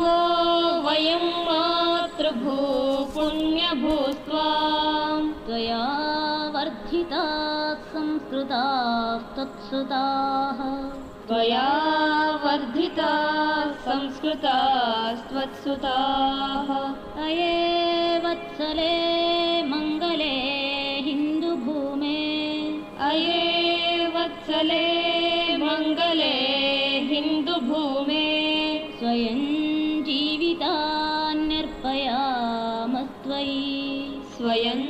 वो वयं मातृभूपुण्यभूस्त्वां त्वया वर्धिताः संस्कृतास्तत्सुताः त्वया वर्धिताः संस्कृतास्त्वत्सुताः अये वत्सले मङ्गले हिन्दुभूमे अये वत्सले मङ्गले हिन्दुभूमे स्वयं जीवितान्यर्पयामस्त्वयि स्वयं